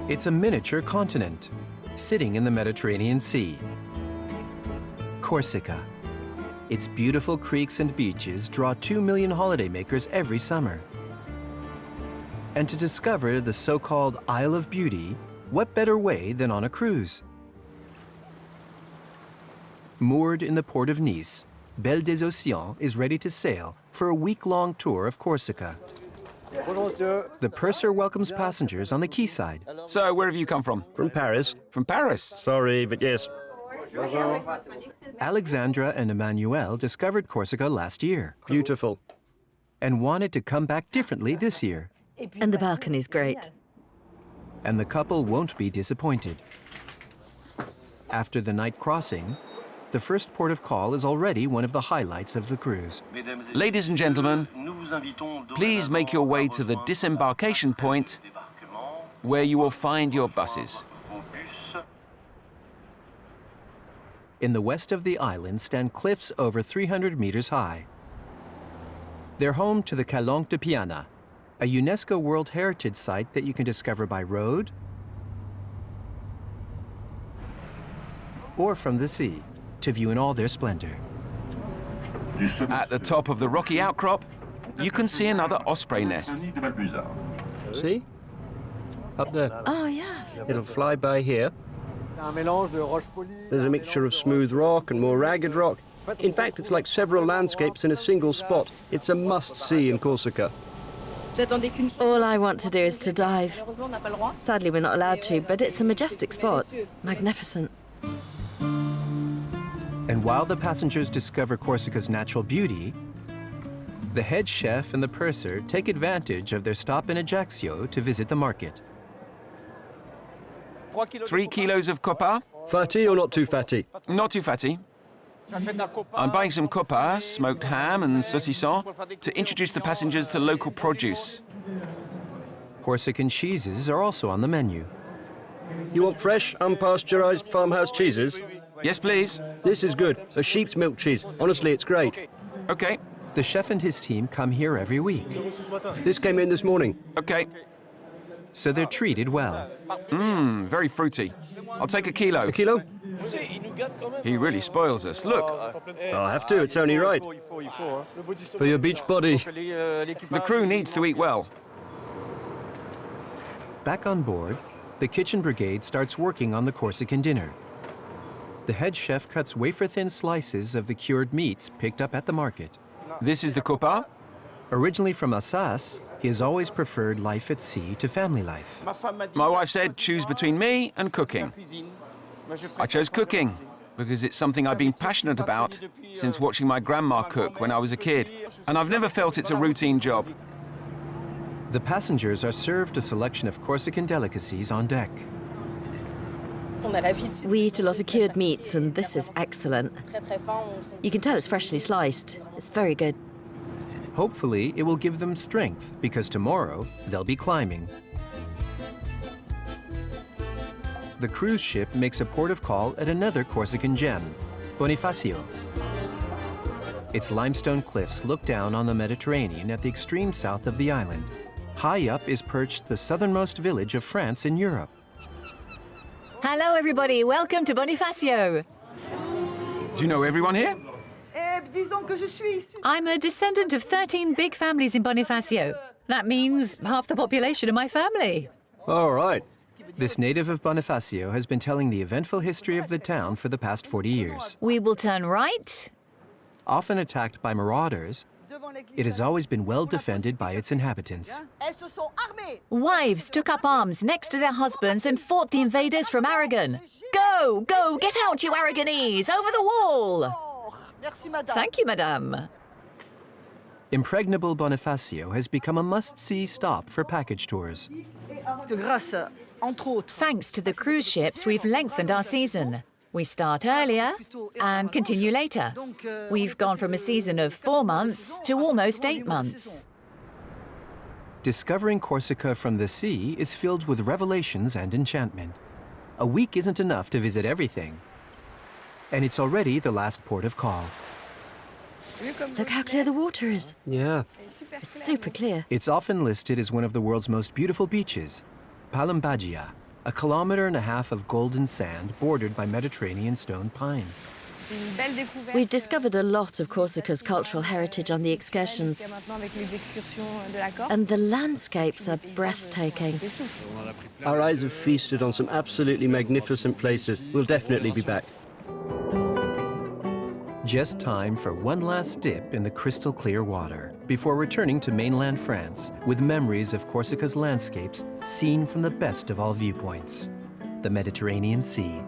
It's a miniature continent, sitting in the Mediterranean Sea. Corsica. Its beautiful creeks and beaches draw 2 million holidaymakers every summer. And to discover the so-called Isle of Beauty, what better way than on a cruise? Moored in the port of Nice, Belle des Océans is ready to sail for a week-long tour of Corsica. The purser welcomes passengers on the quayside. So, where have you come from? From Paris. From Paris? Sorry, but yes. Alexandra and Emmanuel discovered Corsica last year Beautiful. and wanted to come back differently this year. And the balcony's great. And the couple won't be disappointed. After the night crossing, the first port of call is already one of the highlights of the cruise. Ladies and gentlemen, please make your way to the disembarkation point where you will find your buses. In the west of the island stand cliffs over 300 meters high. They're home to the Calanque de Piana, a UNESCO World Heritage Site that you can discover by road or from the sea to view in all their splendor. At the top of the rocky outcrop, you can see another osprey nest. See? Up there. Oh, yes. It'll fly by here. There's a mixture of smooth rock and more ragged rock. In fact, it's like several landscapes in a single spot. It's a must-see in Corsica. All I want to do is to dive. Sadly, we're not allowed to, but it's a majestic spot. Magnificent. And while the passengers discover Corsica's natural beauty, the head chef and the purser take advantage of their stop in Ajaccio to visit the market. 3 kilos of copa? Fatty or not too fatty? Not too fatty. I'm buying some copa, smoked ham and saucisson to introduce the passengers to local produce. Corsican cheeses are also on the menu. You want fresh, unpasteurized farmhouse cheeses? Yes, please. This is good. A sheep's milk cheese. Honestly, it's great. Okay, The chef and his team come here every week, This came in this morning. okay. so they're treated well. Very fruity. I'll take a kilo. A kilo? He really spoils us. Look, I'll have to. It's only right. For your beach body. the crew needs to eat well. Back on board, the kitchen brigade starts working on the Corsican dinner. The head chef cuts wafer-thin slices of the cured meats picked up at the market. This is the copa. Originally from Alsace, he has always preferred life at sea to family life. My wife said, choose between me and cooking. I chose cooking because it's something I've been passionate about since watching my grandma cook when I was a kid, and I've never felt it's a routine job. The passengers are served a selection of Corsican delicacies on deck. We eat a lot of cured meats, and this is excellent. You can tell it's freshly sliced. It's very good. Hopefully, it will give them strength, because tomorrow they'll be climbing. The cruise ship makes a port of call at another Corsican gem, Bonifacio. Its limestone cliffs look down on the Mediterranean at the extreme south of the island. High up is perched the southernmost village of France in Europe. Hello, everybody. Welcome to Bonifacio. Do you know everyone here? I'm a descendant of 13 big families in Bonifacio. That means half the population of my family. All right. This native of Bonifacio has been telling the eventful history of the town for the past 40 years. We will turn right. Often attacked by marauders, it has always been well defended by its inhabitants. Wives took up arms next to their husbands and fought the invaders from Aragon. Go, go, get out, you Aragonese, over the wall. Thank you, madame. Impregnable Bonifacio has become a must-see stop for package tours. Thanks to the cruise ships, we've lengthened our season. We start earlier and continue later. We've gone from a season of 4 months to almost 8 months. Discovering Corsica from the sea is filled with revelations and enchantment. A week isn't enough to visit everything. And it's already the last port of call. Look how clear the water is. Yeah. It's super clear. It's often listed as one of the world's most beautiful beaches, Palambaggia, a kilometer and a half of golden sand bordered by Mediterranean stone pines. We've discovered a lot of Corsica's cultural heritage on the excursions, and the landscapes are breathtaking. Our eyes have feasted on some absolutely magnificent places. We'll definitely be back. Just time for one last dip in the crystal clear water before returning to mainland France with memories of Corsica's landscapes seen from the best of all viewpoints, the Mediterranean Sea.